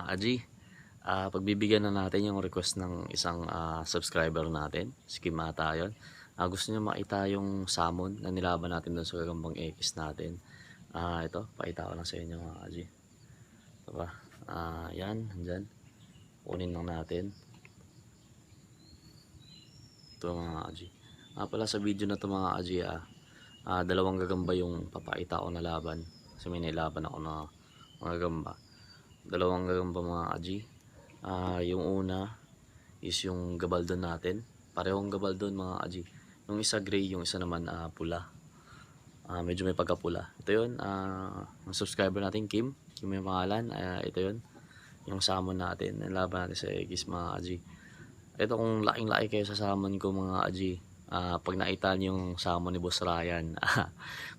Aji, pagbibigyan na natin yung request ng isang subscriber natin, si Kimata yun. Gusto niya makita yung salmon na nilaban natin doon sa Gagambang X natin. Ito, pakita ko lang sa inyo mga Aji. Ito ba? Yan, dyan. Kunin lang natin. Ito mga Aji. Pala sa video na ito mga Aji, dalawang gagamba yung papakita ko na laban. Kasi may nilaban ako na mga gagamba. Dalawang gagamba mga Aji. Yung una is yung gabaldon natin. Parehong gabaldon mga Aji. Yung isa gray, yung isa naman pula. Medyo may pagkapula. Ito yun, ang subscriber natin Kim yung pangalan. Ito yun, yung salmon natin. Nilaban natin sa Egis mga Aji. Ito kung laking-laki kayo sa salmon ko mga Aji. Pag nakita niyo yung salmon ni Boss Ryan,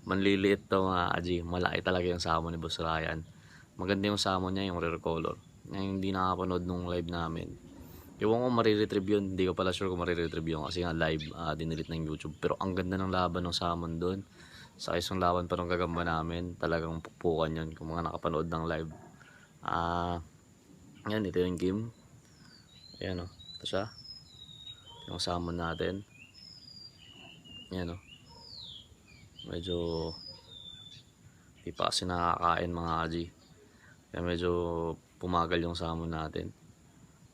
manliliit to mga Aji. Malaki talaga yung salmon ni Boss Ryan. Maganda yung salmon niya, yung rare color. Hindi nakapanood nung live namin. Ewan ko mariretrieve yun. Hindi ko pala sure kung mariretrieve yun. Kasi nga live, dinilit ng YouTube. Pero ang ganda ng laban ng salmon doon. Sa isang laban pa ng gagamba namin. Talagang pukpukan yun. Kung mga nakapanood ng live. Yan, ito yung game. Ayan o. Ito siya. Yung salmon natin. Yan o. Medyo di pa kasi nakakain mga Aji. Kaya medyo pumagal yung salmon natin.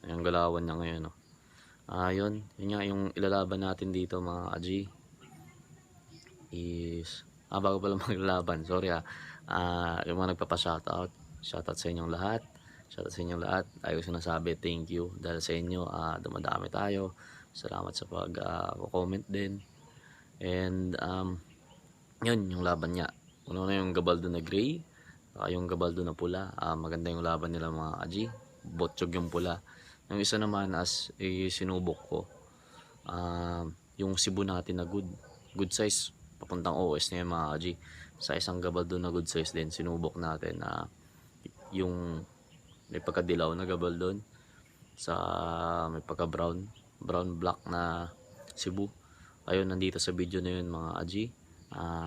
Yung galawan niya ngayon. Yun nga yung ilalaban natin dito mga Aji. Is bago pala maglalaban, sorry yung mga nagpapa-shoutout. Shoutout sa inyong lahat. Shoutout sa inyong lahat. Ayaw sinasabi thank you dahil sa inyo dumadami tayo. Salamat sa pag-comment din. And yun yung laban niya. Una na yung gabaldo na gray, yung gabaldo na pula. Maganda yung laban nila mga Aji. Botsyog yung pula. Yung isa naman sinubok ko, yung sibo natin na good size papuntang OS na yung mga Aji. Sa isang gabaldo na good size din sinubok natin yung may pagkadilaw na gabaldon sa may pagka brown black na sibo. Ayun, nandito sa video na yun mga Aji.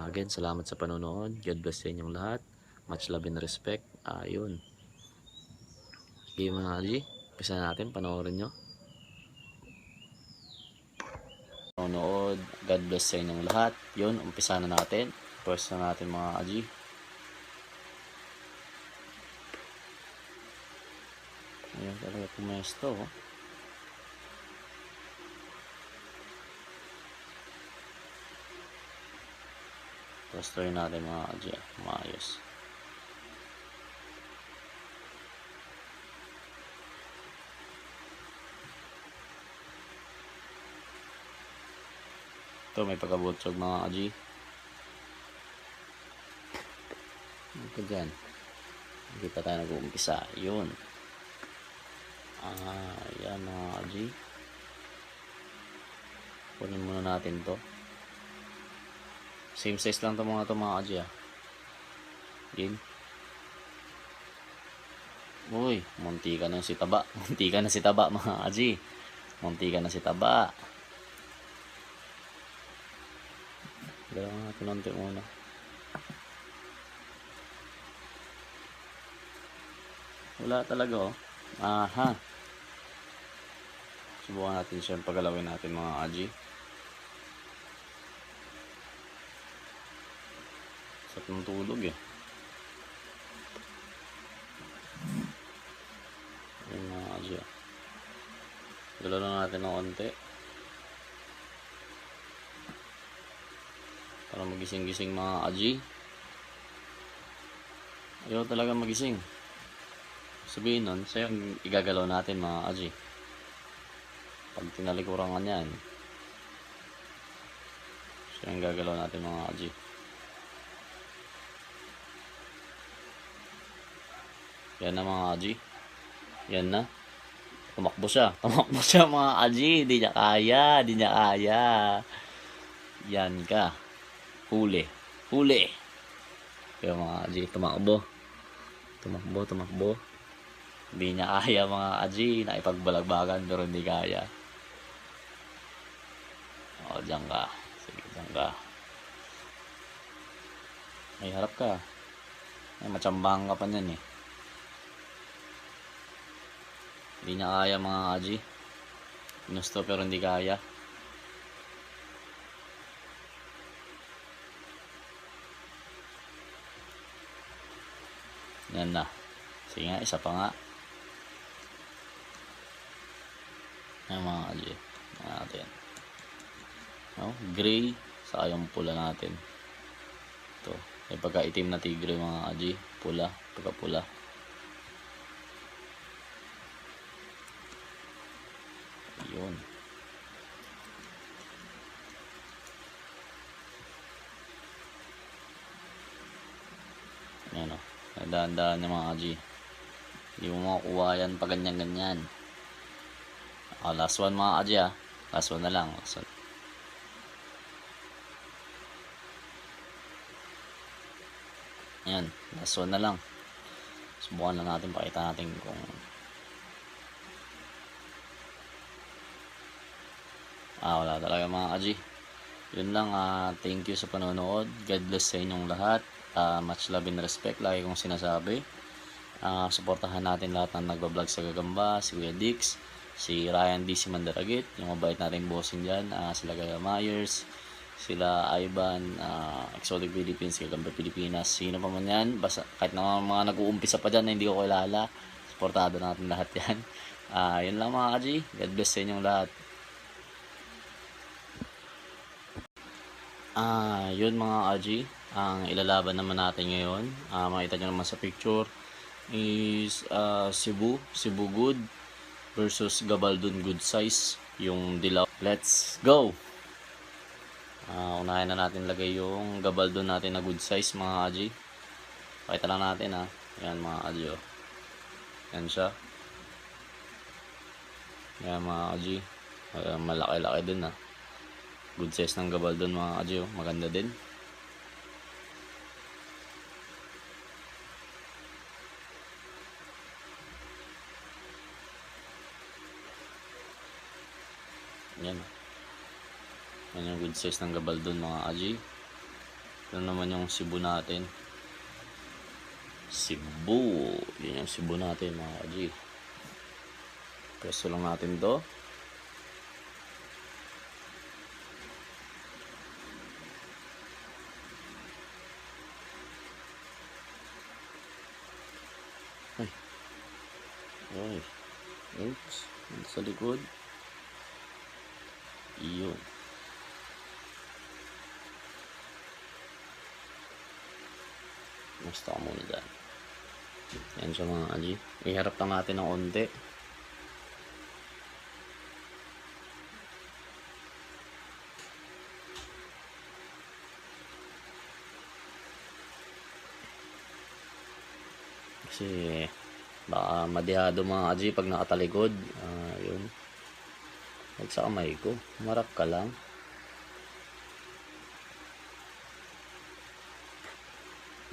Again, salamat sa panonood. God bless sa inyong lahat. Much love and respect. Yun. Okay mga Aji, umpisa natin, panoorin nyo. Panonood. God bless sa inyong lahat. Yun, umpisa na natin. First na natin mga Aji. Ayan talaga pumesto. Pastorin natin mga Aji. Maayos. Ito may pagkabutsog mga Aji. Ito dyan. Hindi pa tayo nag-uumpisa. Yun. Yan mga Aji. Kunin muna natin to. Same size lang to mga Aji Yun. Uy, munti ka na si taba. Munti ka na si taba mga Aji. Munti ka na si taba. Gawin natin konti muna. Wala talaga Aha. Subukan natin siya pagalawin natin mga Aji. Sarap ng tulog Ayan mga Aji Galaw lang natin ng konti. Para magising-gising mga Aji. Ayaw talaga magising. Sabihin nun, siya yung igagalaw natin mga Aji. Pag tinalikurangan yan, siya yung gagalaw natin mga Aji. Yan na mga Aji. Yan na. Tumakbo siya. Tumakbo siya mga Aji. Di niya kaya. Di niya kaya. Yan ka. Huli. Huli. Kaya mga Aji. Tumakbo. Tumakbo. Tumakbo. Hindi niya kaya mga Aji. Naipagbalagbagan pero hindi kaya. Diyan ka. Sige, diyan ka. May harap ka. May matsambang ka pa niyan Hindi niya kaya mga kaji. Ginusto pero hindi kaya. Yan na. Sige nga, isa pa nga. Yan mga kaji. Yan natin. No? Gray. Saka yung pula natin. Ito. May pagka-itim na tigre mga kaji. Pula. Pagka-pula. Yun. Yan o. Dahan-dahan yung mga kaji. Hindi mo makukuha yan pag ganyan-ganyan. Last one mga kaji ha. Last one na lang. Last one. Yan. Last one na lang. Subukan lang natin. Pakita natin kung wala talaga mga kaji. Yun lang. Thank you sa panonood. God bless sa inyong lahat. Much love and respect. Lagi kong sinasabi. Suportahan natin lahat ng nagbablog sa Gagamba. Si Kuya Dix, si Ryan D. Si Mandaragit, yung mabait nating bossing dyan. Sila Gaya Myers, sila Ivan, Exotic Philippines, Gagamba Pilipinas. Sino pa man yan. Basta, kahit na mga nag-uumpisa pa dyan na hindi ko kilala, suportado natin lahat yan. Yun lang mga kaji. God bless sa inyong lahat. Yun mga kaji. Ang ilalaban naman natin ngayon, makita nyo naman sa picture, is Cebu Good versus Gabaldon Good Size, yung dilaw. Let's go! Unahin na natin lagay yung Gabaldon natin na good size mga kaji. Pakita lang natin yan mga kaji oh. Yan siya. Yan mga kaji. Malaki-laki din good size ng Gabaldon mga kaji oh. Maganda din. Yan. Yan yung good size ng Gabaldon mga kaji. Ito naman yung Cebu natin. Cebu. Yan yung Cebu natin mga kaji. Peso lang natin to. Ay. Ay. Oops. Sa likod. Iyon. Basta ka muna dyan. Yan siya mga kaji. Iharap lang natin ng onte. Kasi baka madihado mga kaji pag nakatalikod. Yun. Huwag sa kamay ko. Marap ka lang.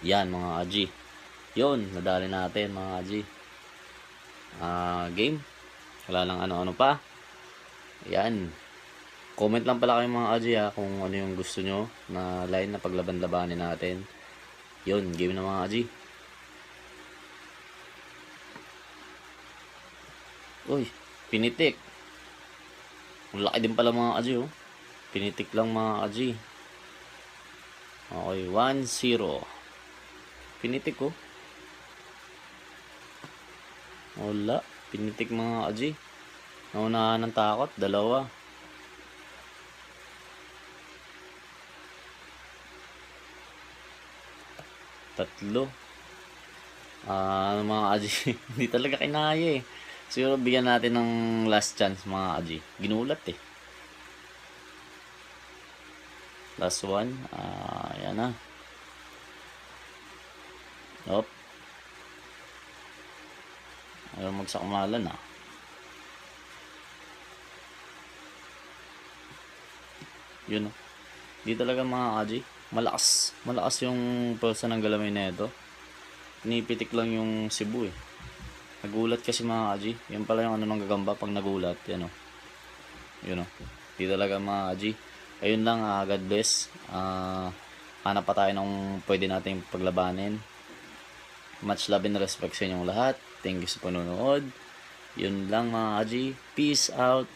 Yan mga kaji. Yun. Nadali natin mga kaji. Game. Wala lang ano-ano pa. Yan. Comment lang pala kayo mga kaji kung ano yung gusto nyo na line na paglaban-labanin natin. Yun. Game na mga kaji. Uy. Pinitik. Ang laki din pala mga kaji oh. Pinitik lang mga kaji. Okay, 1-0. Pinitik oh. Wala. Pinitik mga kaji. Naunahan ng takot. 2. 3. Mga kaji. Hindi talaga kinaya eh. Siguro bigyan natin ng last chance mga kaji. Ginulat eh. Last one. Yan na. Hop. Ayaw magsakmalan Yun oh. Di talaga mga kaji. Malakas. Malakas yung pulsa ng galamay na ito. Pinipitik lang yung Cebu eh. Nagulat kasi mga kaji. Yan pala yung ano ng Gagamba pag nagulat. Yan o. Yun o. Di talaga mga kaji. Ayun lang. God bless. Hanap pa tayo ng pwede nating paglabanin. Much love and respect sa inyong lahat. Thank you sa panonood. Yun lang mga kaji. Peace out.